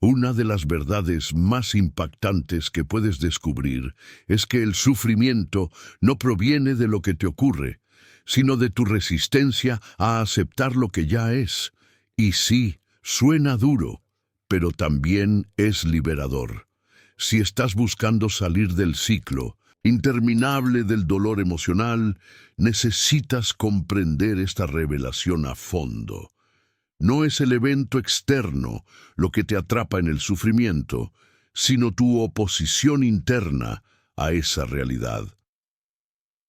Una de las verdades más impactantes que puedes descubrir es que el sufrimiento no proviene de lo que te ocurre, sino de tu resistencia a aceptar lo que ya es. Y sí, suena duro, pero también es liberador. Si estás buscando salir del ciclo interminable del dolor emocional, necesitas comprender esta revelación a fondo. No es el evento externo lo que te atrapa en el sufrimiento, sino tu oposición interna a esa realidad.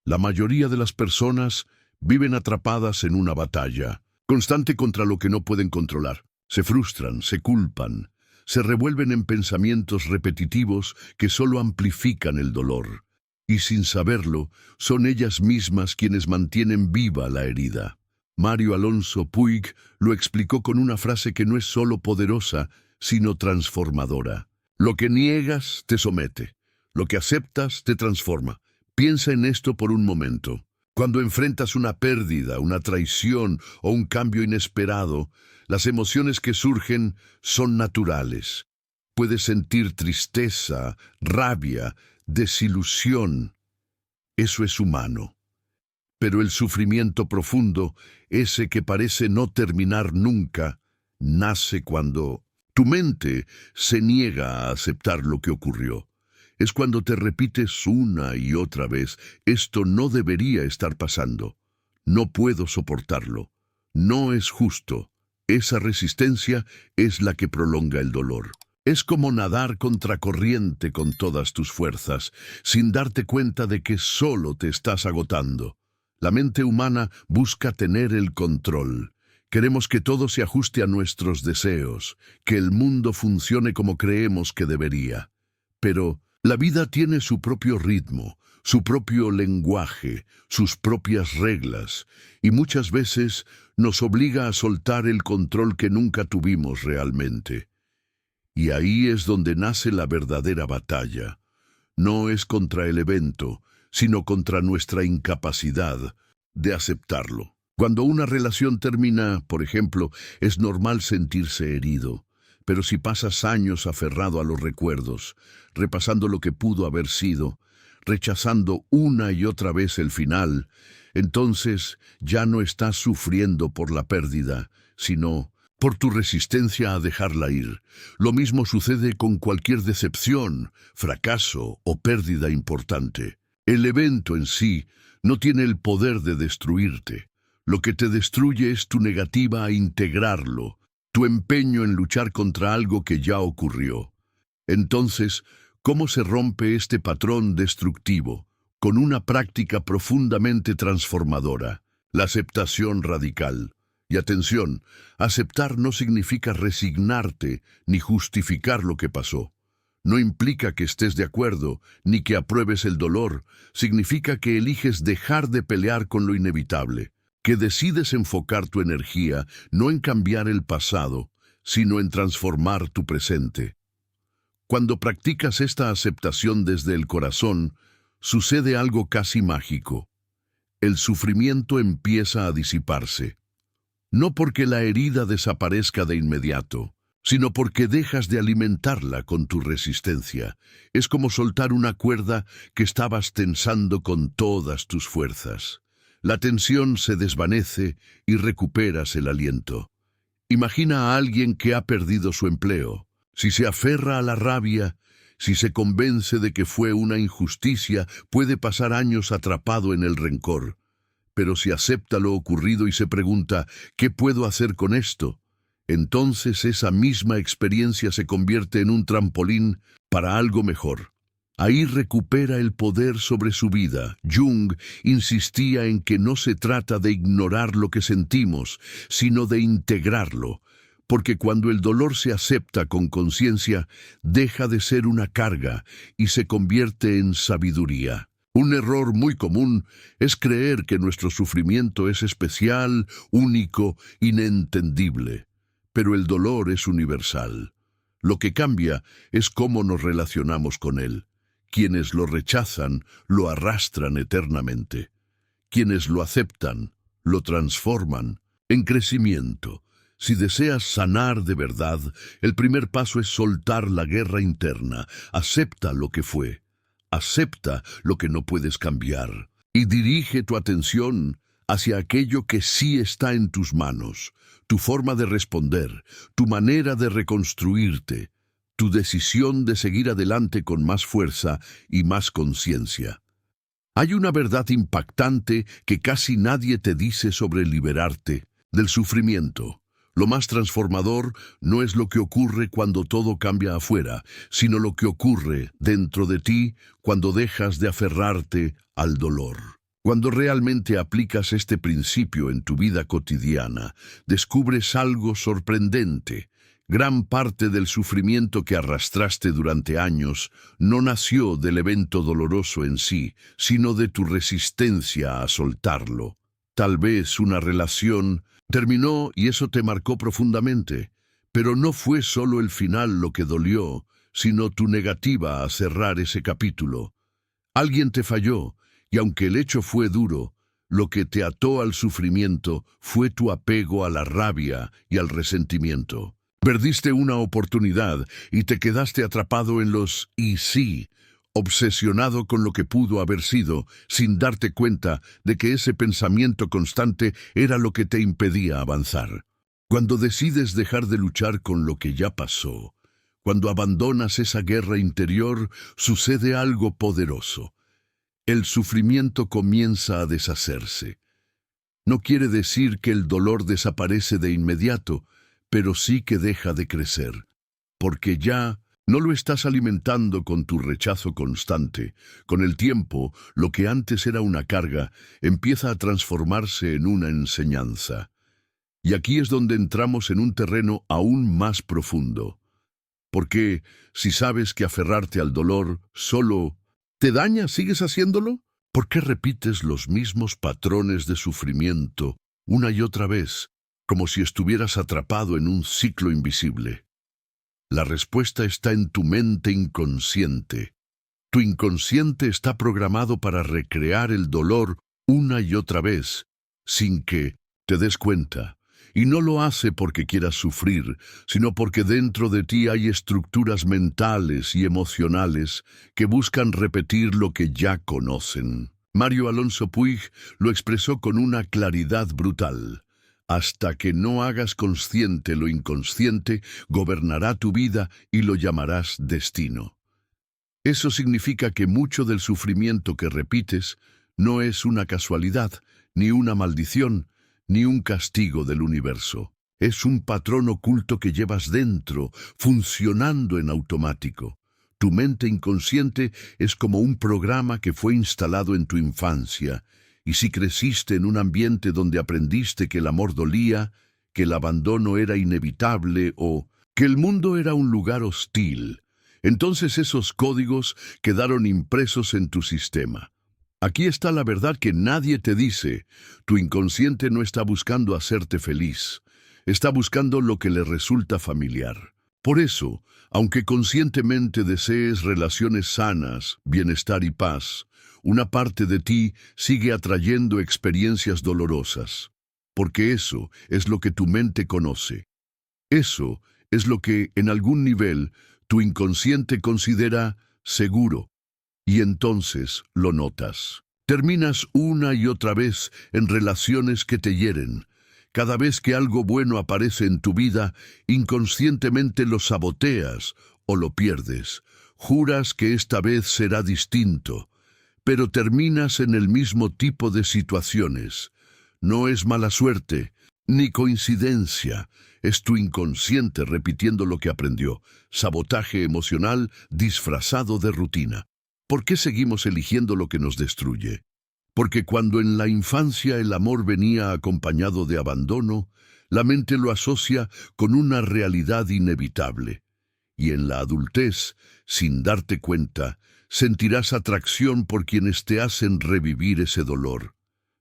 La mayoría de las personas viven atrapadas en una batalla constante contra lo que no pueden controlar. Se frustran, se culpan, se revuelven en pensamientos repetitivos que solo amplifican el dolor. Y sin saberlo, son ellas mismas quienes mantienen viva la herida. Mario Alonso Puig lo explicó con una frase que no es solo poderosa, sino transformadora. Lo que niegas te somete, lo que aceptas te transforma. Piensa en esto por un momento. Cuando enfrentas una pérdida, una traición o un cambio inesperado, las emociones que surgen son naturales. Puedes sentir tristeza, rabia, desilusión. Eso es humano. Pero el sufrimiento profundo, ese que parece no terminar nunca, nace cuando tu mente se niega a aceptar lo que ocurrió. Es cuando te repites una y otra vez, esto no debería estar pasando. No puedo soportarlo. No es justo. Esa resistencia es la que prolonga el dolor. Es como nadar contracorriente con todas tus fuerzas, sin darte cuenta de que solo te estás agotando. La mente humana busca tener el control. Queremos que todo se ajuste a nuestros deseos, que el mundo funcione como creemos que debería. Pero la vida tiene su propio ritmo, su propio lenguaje, sus propias reglas, y muchas veces nos obliga a soltar el control que nunca tuvimos realmente. Y ahí es donde nace la verdadera batalla. No es contra el evento, sino contra nuestra incapacidad de aceptarlo. Cuando una relación termina, por ejemplo, es normal sentirse herido. Pero si pasas años aferrado a los recuerdos, repasando lo que pudo haber sido, rechazando una y otra vez el final, entonces ya no estás sufriendo por la pérdida, sino por tu resistencia a dejarla ir. Lo mismo sucede con cualquier decepción, fracaso o pérdida importante. El evento en sí no tiene el poder de destruirte. Lo que te destruye es tu negativa a integrarlo, tu empeño en luchar contra algo que ya ocurrió. Entonces, ¿cómo se rompe este patrón destructivo? Con una práctica profundamente transformadora, la aceptación radical. Y atención, aceptar no significa resignarte ni justificar lo que pasó. No implica que estés de acuerdo, ni que apruebes el dolor. Significa que eliges dejar de pelear con lo inevitable, que decides enfocar tu energía no en cambiar el pasado, sino en transformar tu presente. Cuando practicas esta aceptación desde el corazón, sucede algo casi mágico. El sufrimiento empieza a disiparse. No porque la herida desaparezca de inmediato, sino porque dejas de alimentarla con tu resistencia. Es como soltar una cuerda que estabas tensando con todas tus fuerzas. La tensión se desvanece y recuperas el aliento. Imagina a alguien que ha perdido su empleo. Si se aferra a la rabia, si se convence de que fue una injusticia, puede pasar años atrapado en el rencor. Pero si acepta lo ocurrido y se pregunta, ¿qué puedo hacer con esto? Entonces esa misma experiencia se convierte en un trampolín para algo mejor. Ahí recupera el poder sobre su vida. Jung insistía en que no se trata de ignorar lo que sentimos, sino de integrarlo, porque cuando el dolor se acepta con conciencia, deja de ser una carga y se convierte en sabiduría. Un error muy común es creer que nuestro sufrimiento es especial, único, inentendible. Pero el dolor es universal. Lo que cambia es cómo nos relacionamos con él. Quienes lo rechazan, lo arrastran eternamente. Quienes lo aceptan, lo transforman en crecimiento, Si deseas sanar de verdad, el primer paso es soltar la guerra interna. Acepta lo que fue. Acepta lo que no puedes cambiar. Y dirige tu atención hacia aquello que sí está en tus manos. Tu forma de responder, tu manera de reconstruirte, tu decisión de seguir adelante con más fuerza y más conciencia. Hay una verdad impactante que casi nadie te dice sobre liberarte del sufrimiento. Lo más transformador no es lo que ocurre cuando todo cambia afuera, sino lo que ocurre dentro de ti cuando dejas de aferrarte al dolor. Cuando realmente aplicas este principio en tu vida cotidiana, descubres algo sorprendente. Gran parte del sufrimiento que arrastraste durante años no nació del evento doloroso en sí, sino de tu resistencia a soltarlo. Tal vez una relación terminó y eso te marcó profundamente, pero no fue solo el final lo que dolió, sino tu negativa a cerrar ese capítulo. Alguien te falló, y aunque el hecho fue duro, lo que te ató al sufrimiento fue tu apego a la rabia y al resentimiento. Perdiste una oportunidad y te quedaste atrapado en los "y sí", obsesionado con lo que pudo haber sido, sin darte cuenta de que ese pensamiento constante era lo que te impedía avanzar. Cuando decides dejar de luchar con lo que ya pasó, cuando abandonas esa guerra interior, sucede algo poderoso. El sufrimiento comienza a deshacerse. No quiere decir que el dolor desaparece de inmediato, pero sí que deja de crecer, porque ya no lo estás alimentando con tu rechazo constante. Con el tiempo, lo que antes era una carga empieza a transformarse en una enseñanza. Y aquí es donde entramos en un terreno aún más profundo. Porque si sabes que aferrarte al dolor solo te daña, ¿sigues haciéndolo? ¿Por qué repites los mismos patrones de sufrimiento una y otra vez, como si estuvieras atrapado en un ciclo invisible? La respuesta está en tu mente inconsciente. Tu inconsciente está programado para recrear el dolor una y otra vez, sin que te des cuenta. Y no lo hace porque quieras sufrir, sino porque dentro de ti hay estructuras mentales y emocionales que buscan repetir lo que ya conocen. Mario Alonso Puig lo expresó con una claridad brutal. Hasta que no hagas consciente lo inconsciente, gobernará tu vida y lo llamarás destino. Eso significa que mucho del sufrimiento que repites no es una casualidad, ni una maldición, ni un castigo del universo. Es un patrón oculto que llevas dentro, funcionando en automático. Tu mente inconsciente es como un programa que fue instalado en tu infancia, y si creciste en un ambiente donde aprendiste que el amor dolía, que el abandono era inevitable o que el mundo era un lugar hostil, entonces esos códigos quedaron impresos en tu sistema. Aquí está la verdad que nadie te dice. Tu inconsciente no está buscando hacerte feliz. Está buscando lo que le resulta familiar. Por eso, aunque conscientemente desees relaciones sanas, bienestar y paz, una parte de ti sigue atrayendo experiencias dolorosas. Porque eso es lo que tu mente conoce. Eso es lo que, en algún nivel, tu inconsciente considera seguro. Y entonces lo notas. Terminas una y otra vez en relaciones que te hieren. Cada vez que algo bueno aparece en tu vida, inconscientemente lo saboteas o lo pierdes. Juras que esta vez será distinto, pero terminas en el mismo tipo de situaciones. No es mala suerte, ni coincidencia. Es tu inconsciente repitiendo lo que aprendió. Sabotaje emocional disfrazado de rutina. ¿Por qué seguimos eligiendo lo que nos destruye? Porque cuando en la infancia el amor venía acompañado de abandono, la mente lo asocia con una realidad inevitable. Y en la adultez, sin darte cuenta, sentirás atracción por quienes te hacen revivir ese dolor.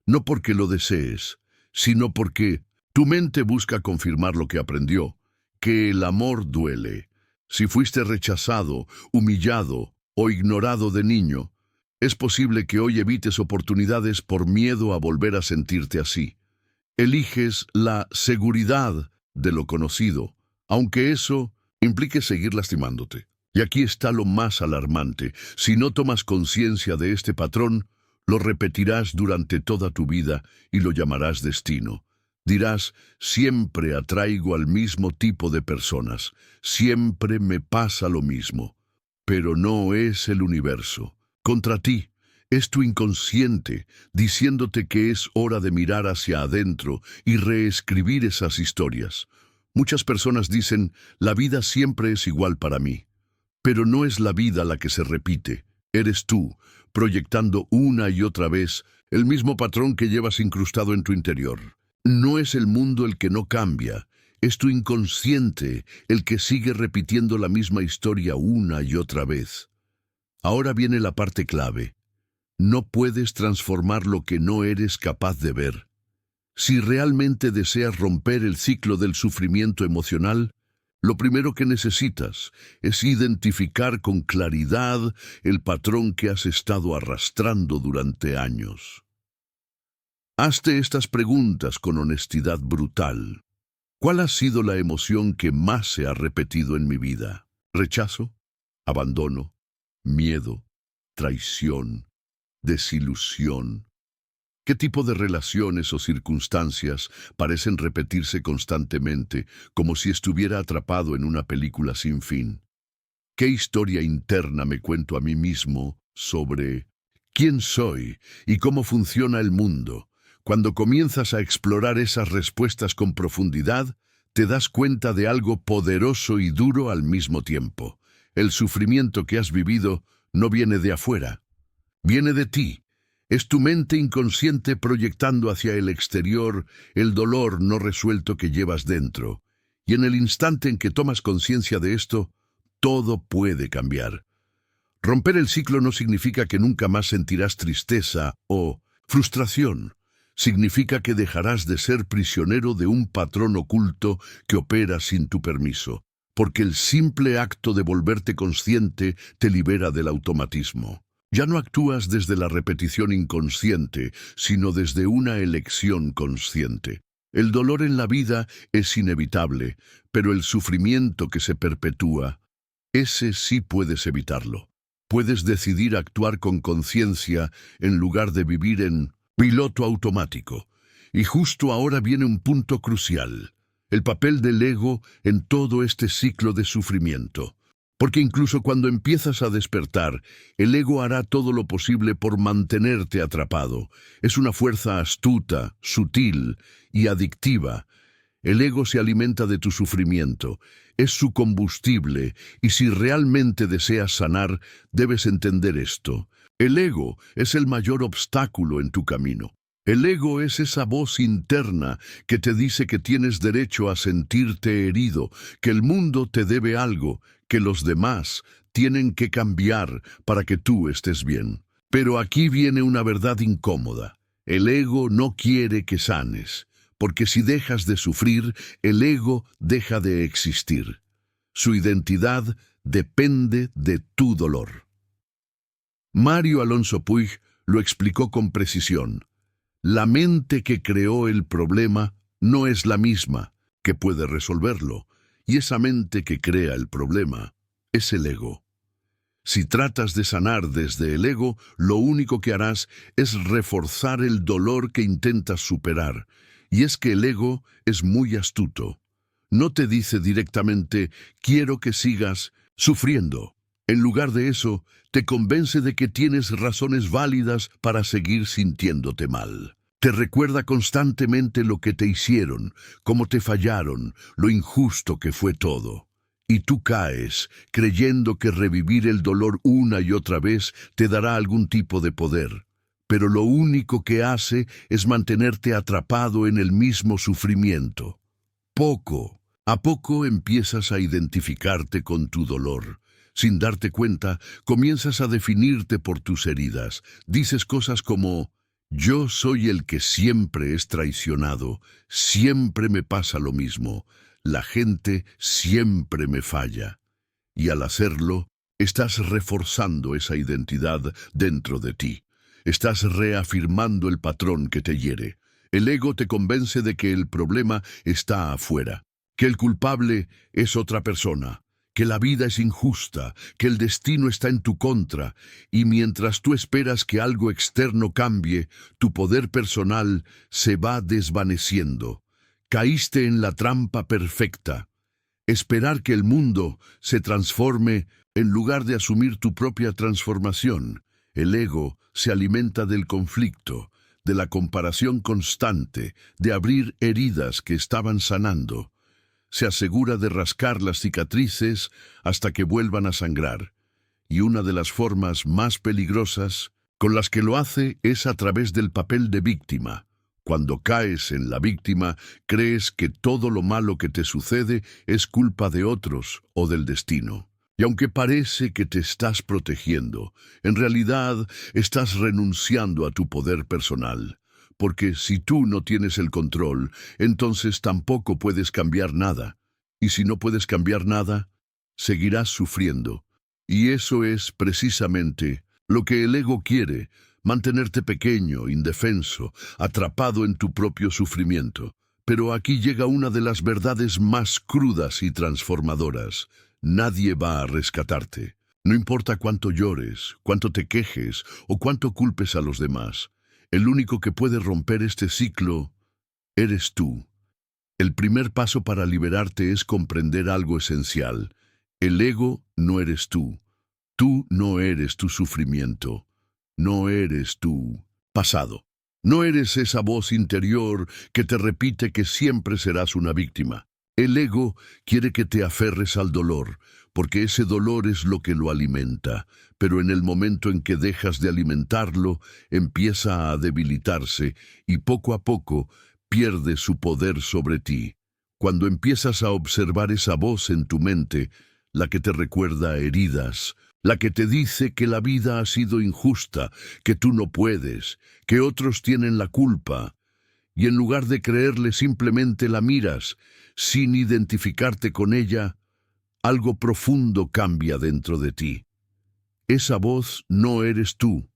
No porque lo desees, sino porque tu mente busca confirmar lo que aprendió, que el amor duele. Si fuiste rechazado, humillado o ignorado de niño, es posible que hoy evites oportunidades por miedo a volver a sentirte así. Eliges la seguridad de lo conocido, aunque eso implique seguir lastimándote. Y aquí está lo más alarmante. Si no tomas conciencia de este patrón, lo repetirás durante toda tu vida y lo llamarás destino. Dirás, siempre atraigo al mismo tipo de personas, siempre me pasa lo mismo. Pero no es el universo. Contra ti, es tu inconsciente diciéndote que es hora de mirar hacia adentro y reescribir esas historias. Muchas personas dicen, la vida siempre es igual para mí. Pero no es la vida la que se repite. Eres tú, proyectando una y otra vez el mismo patrón que llevas incrustado en tu interior. No es el mundo el que no cambia, es tu inconsciente el que sigue repitiendo la misma historia una y otra vez. Ahora viene la parte clave. No puedes transformar lo que no eres capaz de ver. Si realmente deseas romper el ciclo del sufrimiento emocional, lo primero que necesitas es identificar con claridad el patrón que has estado arrastrando durante años. Hazte estas preguntas con honestidad brutal. ¿Cuál ha sido la emoción que más se ha repetido en mi vida? ¿Rechazo? ¿Abandono? ¿Miedo? ¿Traición? ¿Desilusión? ¿Qué tipo de relaciones o circunstancias parecen repetirse constantemente, como si estuviera atrapado en una película sin fin? ¿Qué historia interna me cuento a mí mismo sobre quién soy y cómo funciona el mundo? Cuando comienzas a explorar esas respuestas con profundidad, te das cuenta de algo poderoso y duro al mismo tiempo. El sufrimiento que has vivido no viene de afuera, viene de ti. Es tu mente inconsciente proyectando hacia el exterior el dolor no resuelto que llevas dentro. Y en el instante en que tomas conciencia de esto, todo puede cambiar. Romper el ciclo no significa que nunca más sentirás tristeza o frustración. Significa que dejarás de ser prisionero de un patrón oculto que opera sin tu permiso, porque el simple acto de volverte consciente te libera del automatismo. Ya no actúas desde la repetición inconsciente, sino desde una elección consciente. El dolor en la vida es inevitable, pero el sufrimiento que se perpetúa, ese sí puedes evitarlo. Puedes decidir actuar con conciencia en lugar de vivir en piloto automático. Y justo ahora viene un punto crucial, el papel del ego en todo este ciclo de sufrimiento. Porque incluso cuando empiezas a despertar, el ego hará todo lo posible por mantenerte atrapado. Es una fuerza astuta, sutil y adictiva. El ego se alimenta de tu sufrimiento, es su combustible, y si realmente deseas sanar, debes entender esto. El ego es el mayor obstáculo en tu camino. El ego es esa voz interna que te dice que tienes derecho a sentirte herido, que el mundo te debe algo, que los demás tienen que cambiar para que tú estés bien. Pero aquí viene una verdad incómoda. El ego no quiere que sanes, porque si dejas de sufrir, el ego deja de existir. Su identidad depende de tu dolor. Mario Alonso Puig lo explicó con precisión. La mente que creó el problema no es la misma que puede resolverlo, y esa mente que crea el problema es el ego. Si tratas de sanar desde el ego, lo único que harás es reforzar el dolor que intentas superar, y es que el ego es muy astuto. No te dice directamente, quiero que sigas sufriendo. En lugar de eso, te convence de que tienes razones válidas para seguir sintiéndote mal. Te recuerda constantemente lo que te hicieron, cómo te fallaron, lo injusto que fue todo. Y tú caes, creyendo que revivir el dolor una y otra vez te dará algún tipo de poder. Pero lo único que hace es mantenerte atrapado en el mismo sufrimiento. Poco a poco empiezas a identificarte con tu dolor. Sin darte cuenta, comienzas a definirte por tus heridas. Dices cosas como, yo soy el que siempre es traicionado, siempre me pasa lo mismo, la gente siempre me falla. Y al hacerlo, estás reforzando esa identidad dentro de ti. Estás reafirmando el patrón que te hiere. El ego te convence de que el problema está afuera, que el culpable es otra persona, que la vida es injusta, que el destino está en tu contra, y mientras tú esperas que algo externo cambie, tu poder personal se va desvaneciendo. Caíste en la trampa perfecta. Esperar que el mundo se transforme en lugar de asumir tu propia transformación. El ego se alimenta del conflicto, de la comparación constante, de abrir heridas que estaban sanando. Se asegura de rascar las cicatrices hasta que vuelvan a sangrar. Y una de las formas más peligrosas con las que lo hace es a través del papel de víctima. Cuando caes en la víctima, crees que todo lo malo que te sucede es culpa de otros o del destino. Y aunque parece que te estás protegiendo, en realidad estás renunciando a tu poder personal. Porque si tú no tienes el control, entonces tampoco puedes cambiar nada. Y si no puedes cambiar nada, seguirás sufriendo. Y eso es precisamente lo que el ego quiere, mantenerte pequeño, indefenso, atrapado en tu propio sufrimiento. Pero aquí llega una de las verdades más crudas y transformadoras. Nadie va a rescatarte. No importa cuánto llores, cuánto te quejes o cuánto culpes a los demás. El único que puede romper este ciclo eres tú. El primer paso para liberarte es comprender algo esencial. El ego no eres tú. Tú no eres tu sufrimiento. No eres tu pasado. No eres esa voz interior que te repite que siempre serás una víctima. El ego quiere que te aferres al dolor, porque ese dolor es lo que lo alimenta. Pero en el momento en que dejas de alimentarlo, empieza a debilitarse y poco a poco pierde su poder sobre ti. Cuando empiezas a observar esa voz en tu mente, la que te recuerda heridas, la que te dice que la vida ha sido injusta, que tú no puedes, que otros tienen la culpa, y en lugar de creerle simplemente la miras, sin identificarte con ella, algo profundo cambia dentro de ti. Esa voz no eres tú,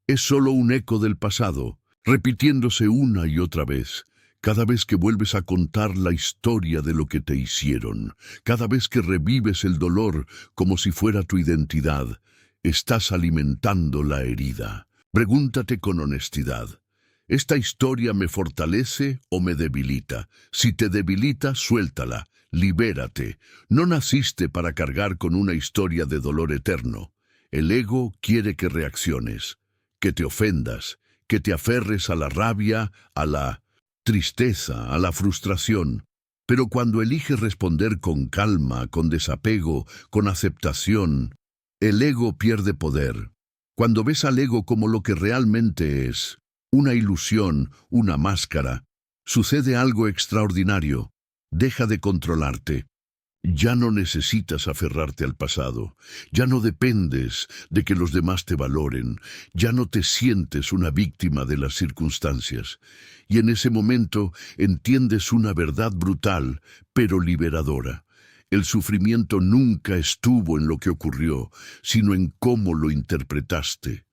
es solo un eco del pasado, repitiéndose una y otra vez. Cada vez que vuelves a contar la historia de lo que te hicieron, cada vez que revives el dolor como si fuera tu identidad, estás alimentando la herida. Pregúntate con honestidad, ¿esta historia me fortalece o me debilita? Si te debilita, suéltala, libérate. No naciste para cargar con una historia de dolor eterno. El ego quiere que reacciones, que te ofendas, que te aferres a la rabia, a la tristeza, a la frustración. Pero cuando eliges responder con calma, con desapego, con aceptación, el ego pierde poder. Cuando ves al ego como lo que realmente es, una ilusión, una máscara, sucede algo extraordinario. Deja de controlarte. Ya no necesitas aferrarte al pasado, ya no dependes de que los demás te valoren, ya no te sientes una víctima de las circunstancias. Y en ese momento entiendes una verdad brutal, pero liberadora. El sufrimiento nunca estuvo en lo que ocurrió, sino en cómo lo interpretaste.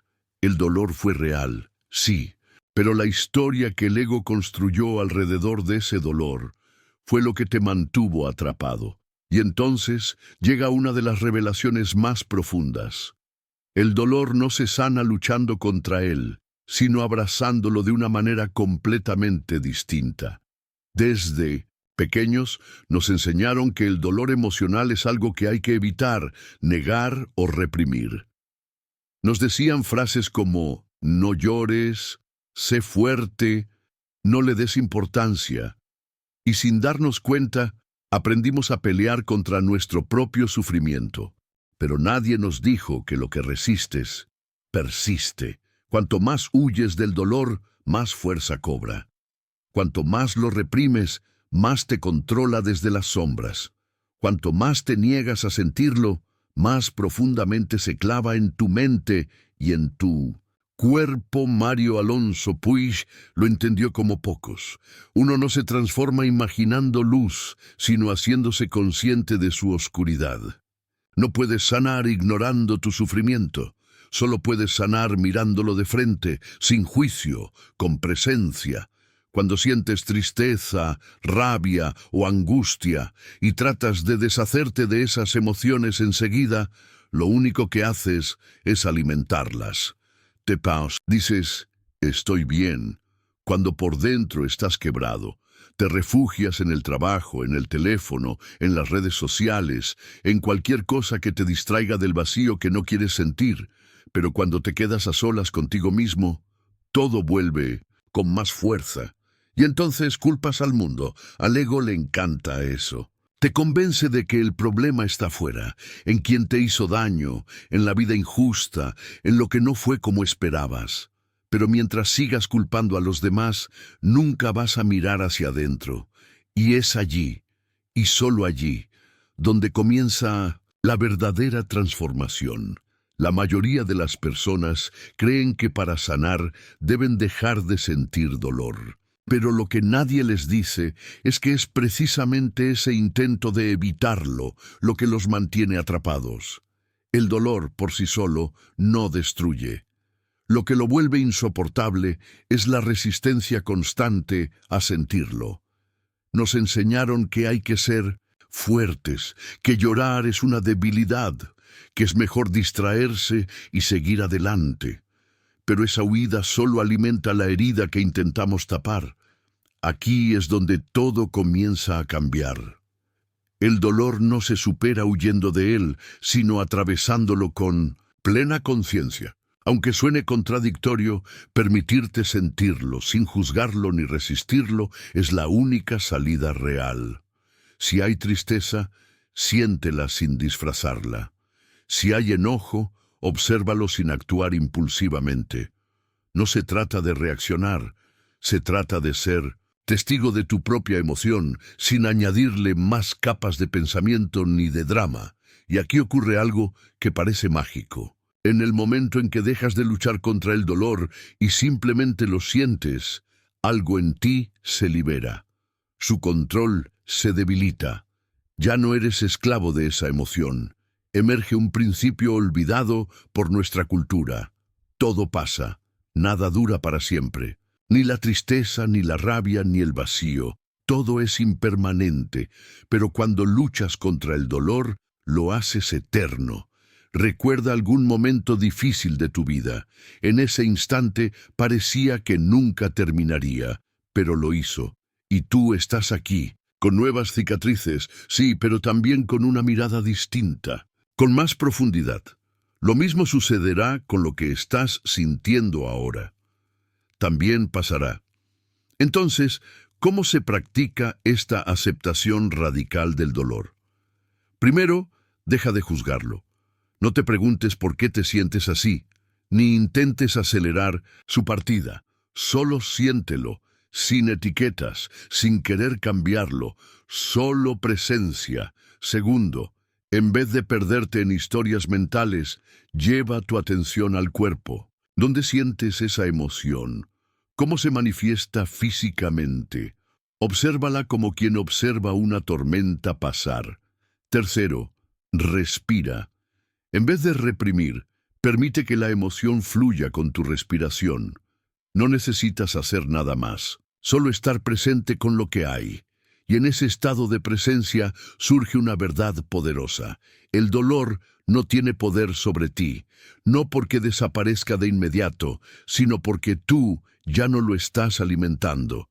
El dolor fue real, sí, pero la historia que el ego construyó alrededor de ese dolor fue lo que te mantuvo atrapado. Y entonces llega una de las revelaciones más profundas. El dolor no se sana luchando contra él, sino abrazándolo de una manera completamente distinta. Desde pequeños nos enseñaron que el dolor emocional es algo que hay que evitar, negar o reprimir. Nos decían frases como, no llores, sé fuerte, no le des importancia. Y sin darnos cuenta, aprendimos a pelear contra nuestro propio sufrimiento. Pero nadie nos dijo que lo que resistes, persiste. Cuanto más huyes del dolor, más fuerza cobra. Cuanto más lo reprimes, más te controla desde las sombras. Cuanto más te niegas a sentirlo, más profundamente se clava en tu mente y en tu cuerpo. Mario Alonso Puig lo entendió como pocos. Uno no se transforma imaginando luz, sino haciéndose consciente de su oscuridad. No puedes sanar ignorando tu sufrimiento. Solo puedes sanar mirándolo de frente, sin juicio, con presencia. Cuando sientes tristeza, rabia o angustia y tratas de deshacerte de esas emociones enseguida, lo único que haces es alimentarlas. Te pausas, dices, estoy bien, cuando por dentro estás quebrado. Te refugias en el trabajo, en el teléfono, en las redes sociales, en cualquier cosa que te distraiga del vacío que no quieres sentir. Pero cuando te quedas a solas contigo mismo, todo vuelve con más fuerza. Y entonces culpas al mundo. Al ego le encanta eso. Te convence de que el problema está fuera, en quien te hizo daño, en la vida injusta, en lo que no fue como esperabas. Pero mientras sigas culpando a los demás, nunca vas a mirar hacia adentro. Y es allí, y solo allí, donde comienza la verdadera transformación. La mayoría de las personas creen que para sanar deben dejar de sentir dolor. Pero lo que nadie les dice es que es precisamente ese intento de evitarlo lo que los mantiene atrapados. El dolor por sí solo no destruye. Lo que lo vuelve insoportable es la resistencia constante a sentirlo. Nos enseñaron que hay que ser fuertes, que llorar es una debilidad, que es mejor distraerse y seguir adelante. Pero esa huida solo alimenta la herida que intentamos tapar. Aquí es donde todo comienza a cambiar. El dolor no se supera huyendo de él, sino atravesándolo con plena conciencia. Aunque suene contradictorio, permitirte sentirlo sin juzgarlo ni resistirlo es la única salida real. Si hay tristeza, siéntela sin disfrazarla. Si hay enojo, obsérvalo sin actuar impulsivamente. No se trata de reaccionar, se trata de ser testigo de tu propia emoción, sin añadirle más capas de pensamiento ni de drama. Y aquí ocurre algo que parece mágico. En el momento en que dejas de luchar contra el dolor y simplemente lo sientes, algo en ti se libera. Su control se debilita. Ya no eres esclavo de esa emoción. Emerge un principio olvidado por nuestra cultura. Todo pasa, nada dura para siempre. Ni la tristeza, ni la rabia, ni el vacío. Todo es impermanente, pero cuando luchas contra el dolor, lo haces eterno. Recuerda algún momento difícil de tu vida. En ese instante parecía que nunca terminaría, pero lo hizo. Y tú estás aquí, con nuevas cicatrices, sí, pero también con una mirada distinta, con más profundidad. Lo mismo sucederá con lo que estás sintiendo ahora. También pasará. Entonces, ¿cómo se practica esta aceptación radical del dolor? Primero, deja de juzgarlo. No te preguntes por qué te sientes así, ni intentes acelerar su partida. Solo siéntelo, sin etiquetas, sin querer cambiarlo, solo presencia. Segundo, en vez de perderte en historias mentales, lleva tu atención al cuerpo. ¿Dónde sientes esa emoción? ¿Cómo se manifiesta físicamente? Obsérvala como quien observa una tormenta pasar. Tercero, respira. En vez de reprimir, permite que la emoción fluya con tu respiración. No necesitas hacer nada más, solo estar presente con lo que hay. Y en ese estado de presencia surge una verdad poderosa. El dolor no tiene poder sobre ti, no porque desaparezca de inmediato, sino porque tú ya no lo estás alimentando.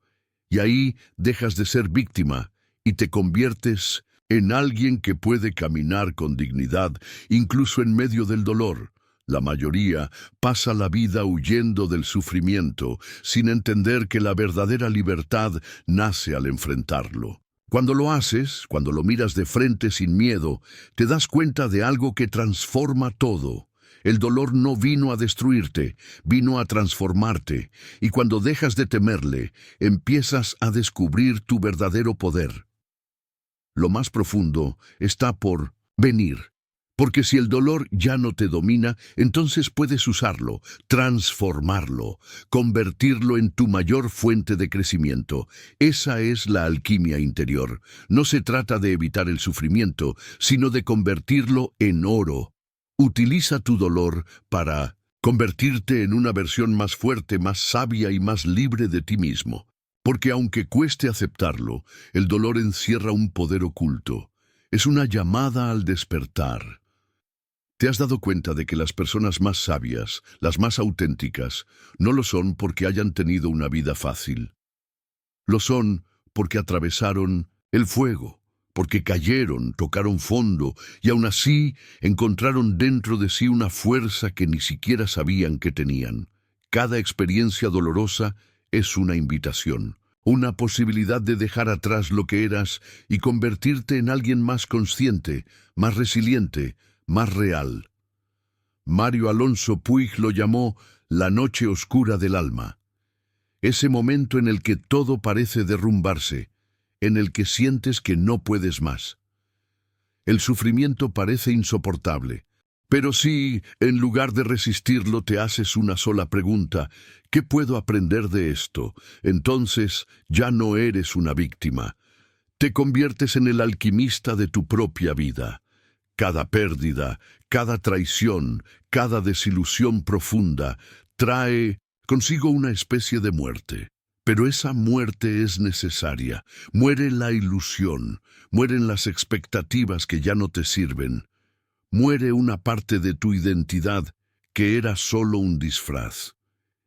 Y ahí dejas de ser víctima y te conviertes en alguien que puede caminar con dignidad, incluso en medio del dolor. La mayoría pasa la vida huyendo del sufrimiento, sin entender que la verdadera libertad nace al enfrentarlo. Cuando lo haces, cuando lo miras de frente sin miedo, te das cuenta de algo que transforma todo. El dolor no vino a destruirte, vino a transformarte, y cuando dejas de temerle, empiezas a descubrir tu verdadero poder. Lo más profundo está por venir. Porque si el dolor ya no te domina, entonces puedes usarlo, transformarlo, convertirlo en tu mayor fuente de crecimiento. Esa es la alquimia interior. No se trata de evitar el sufrimiento, sino de convertirlo en oro. Utiliza tu dolor para convertirte en una versión más fuerte, más sabia y más libre de ti mismo. Porque aunque cueste aceptarlo, el dolor encierra un poder oculto. Es una llamada al despertar. ¿Te has dado cuenta de que las personas más sabias, las más auténticas, no lo son porque hayan tenido una vida fácil? Lo son porque atravesaron el fuego, porque cayeron, tocaron fondo y aún así encontraron dentro de sí una fuerza que ni siquiera sabían que tenían. Cada experiencia dolorosa es una invitación, una posibilidad de dejar atrás lo que eras y convertirte en alguien más consciente, más resiliente, más real. Mario Alonso Puig lo llamó la noche oscura del alma. Ese momento en el que todo parece derrumbarse, en el que sientes que no puedes más. El sufrimiento parece insoportable, pero si, en lugar de resistirlo, te haces una sola pregunta, ¿qué puedo aprender de esto? Entonces ya no eres una víctima. Te conviertes en el alquimista de tu propia vida. Cada pérdida, cada traición, cada desilusión profunda trae consigo una especie de muerte. Pero esa muerte es necesaria. Muere la ilusión, mueren las expectativas que ya no te sirven. Muere una parte de tu identidad que era solo un disfraz.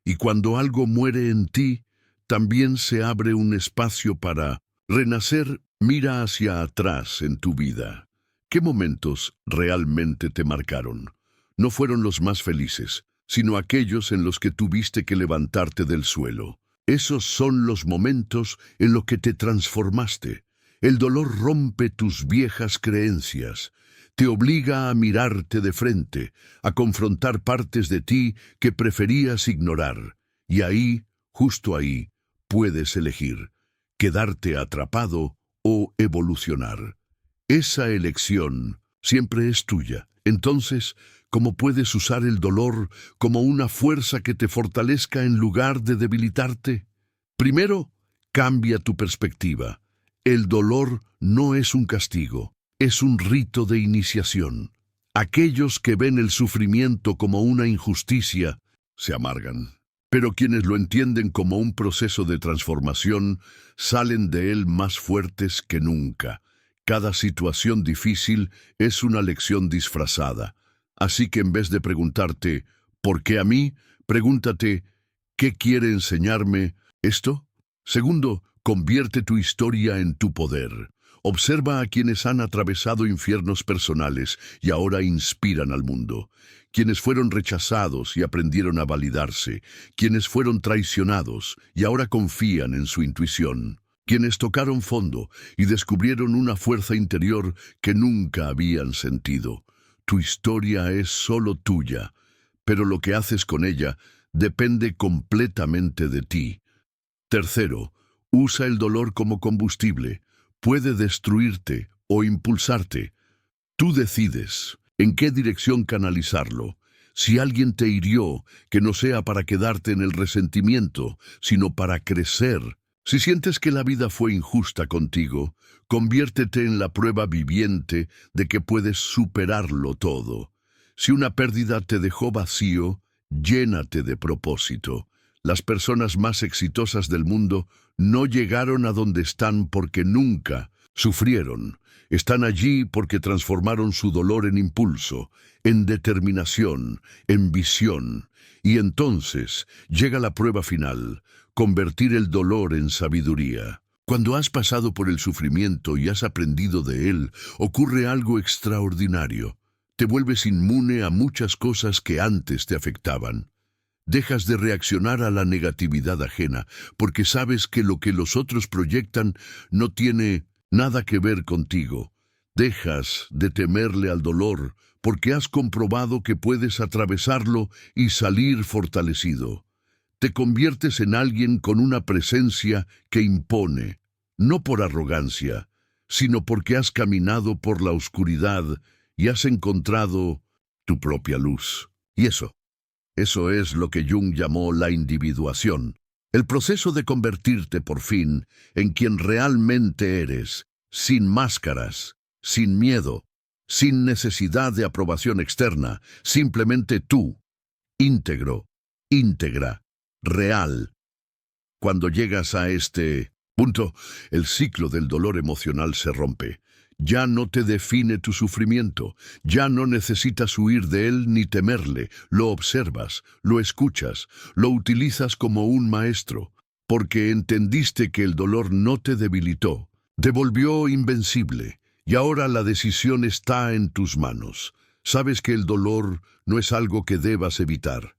Y cuando algo muere en ti, también se abre un espacio para renacer. Mira hacia atrás en tu vida. ¿Qué momentos realmente te marcaron? No fueron los más felices, sino aquellos en los que tuviste que levantarte del suelo. Esos son los momentos en los que te transformaste. El dolor rompe tus viejas creencias. Te obliga a mirarte de frente, a confrontar partes de ti que preferías ignorar. Y ahí, justo ahí, puedes elegir, quedarte atrapado o evolucionar. Esa elección siempre es tuya. Entonces, ¿cómo puedes usar el dolor como una fuerza que te fortalezca en lugar de debilitarte? Primero, cambia tu perspectiva. El dolor no es un castigo, es un rito de iniciación. Aquellos que ven el sufrimiento como una injusticia, se amargan. Pero quienes lo entienden como un proceso de transformación, salen de él más fuertes que nunca. Cada situación difícil es una lección disfrazada. Así que en vez de preguntarte, ¿por qué a mí?, pregúntate, ¿qué quiere enseñarme esto? Segundo, convierte tu historia en tu poder. Observa a quienes han atravesado infiernos personales y ahora inspiran al mundo. Quienes fueron rechazados y aprendieron a validarse. Quienes fueron traicionados y ahora confían en su intuición. Quienes tocaron fondo y descubrieron una fuerza interior que nunca habían sentido. Tu historia es solo tuya, pero lo que haces con ella depende completamente de ti. Tercero, usa el dolor como combustible. Puede destruirte o impulsarte. Tú decides en qué dirección canalizarlo. Si alguien te hirió, que no sea para quedarte en el resentimiento, sino para crecer. Si sientes que la vida fue injusta contigo, conviértete en la prueba viviente de que puedes superarlo todo. Si una pérdida te dejó vacío, llénate de propósito. Las personas más exitosas del mundo no llegaron a donde están porque nunca sufrieron. Están allí porque transformaron su dolor en impulso, en determinación, en visión. Y entonces llega la prueba final, convertir el dolor en sabiduría. Cuando has pasado por el sufrimiento y has aprendido de él, ocurre algo extraordinario. Te vuelves inmune a muchas cosas que antes te afectaban. Dejas de reaccionar a la negatividad ajena, porque sabes que lo que los otros proyectan no tiene nada que ver contigo. Dejas de temerle al dolor, porque has comprobado que puedes atravesarlo y salir fortalecido. Te conviertes en alguien con una presencia que impone, no por arrogancia, sino porque has caminado por la oscuridad y has encontrado tu propia luz. Y eso es lo que Jung llamó la individuación, el proceso de convertirte por fin en quien realmente eres, sin máscaras, sin miedo, sin necesidad de aprobación externa, simplemente tú, íntegro, íntegra, real. Cuando llegas a este punto, el ciclo del dolor emocional se rompe. Ya no te define tu sufrimiento, ya no necesitas huir de él ni temerle, lo observas, lo escuchas, lo utilizas como un maestro, porque entendiste que el dolor no te debilitó, te volvió invencible, y ahora la decisión está en tus manos. Sabes que el dolor no es algo que debas evitar,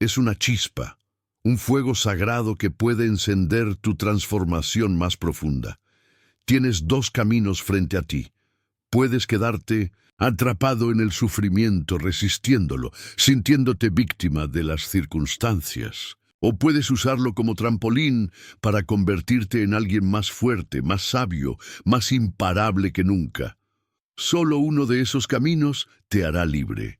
es una chispa, un fuego sagrado que puede encender tu transformación más profunda. Tienes dos caminos frente a ti. Puedes quedarte atrapado en el sufrimiento, resistiéndolo, sintiéndote víctima de las circunstancias. O puedes usarlo como trampolín para convertirte en alguien más fuerte, más sabio, más imparable que nunca. Solo uno de esos caminos te hará libre.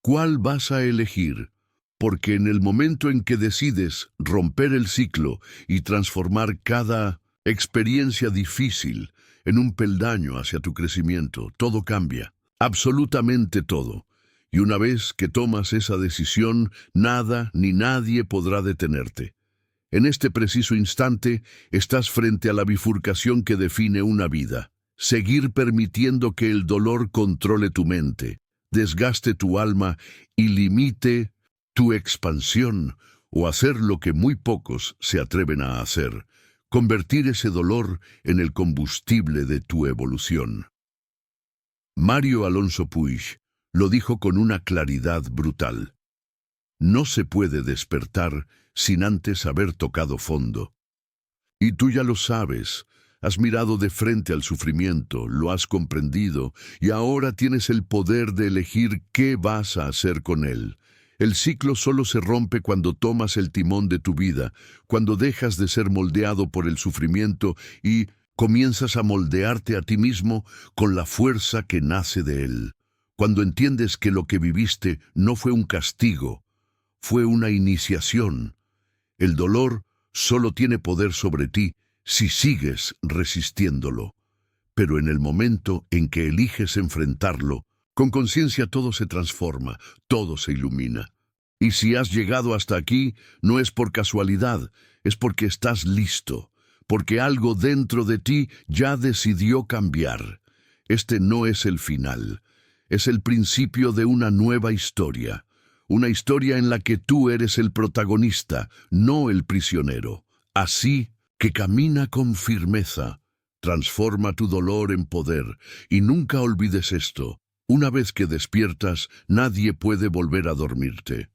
¿Cuál vas a elegir? Porque en el momento en que decides romper el ciclo y transformar cada experiencia difícil en un peldaño hacia tu crecimiento, todo cambia, absolutamente todo. Y una vez que tomas esa decisión, nada ni nadie podrá detenerte. En este preciso instante, estás frente a la bifurcación que define una vida. Seguir permitiendo que el dolor controle tu mente, desgaste tu alma y limite tu expansión, o hacer lo que muy pocos se atreven a hacer, convertir ese dolor en el combustible de tu evolución. Mario Alonso Puig lo dijo con una claridad brutal. No se puede despertar sin antes haber tocado fondo. Y tú ya lo sabes, has mirado de frente al sufrimiento, lo has comprendido, y ahora tienes el poder de elegir qué vas a hacer con él. El ciclo solo se rompe cuando tomas el timón de tu vida, cuando dejas de ser moldeado por el sufrimiento y comienzas a moldearte a ti mismo con la fuerza que nace de él. Cuando entiendes que lo que viviste no fue un castigo, fue una iniciación. El dolor solo tiene poder sobre ti si sigues resistiéndolo. Pero en el momento en que eliges enfrentarlo, con conciencia todo se transforma, todo se ilumina. Y si has llegado hasta aquí, no es por casualidad, es porque estás listo, porque algo dentro de ti ya decidió cambiar. Este no es el final, es el principio de una nueva historia. Una historia en la que tú eres el protagonista, no el prisionero. Así que camina con firmeza, transforma tu dolor en poder, y nunca olvides esto. Una vez que despiertas, nadie puede volver a dormirte.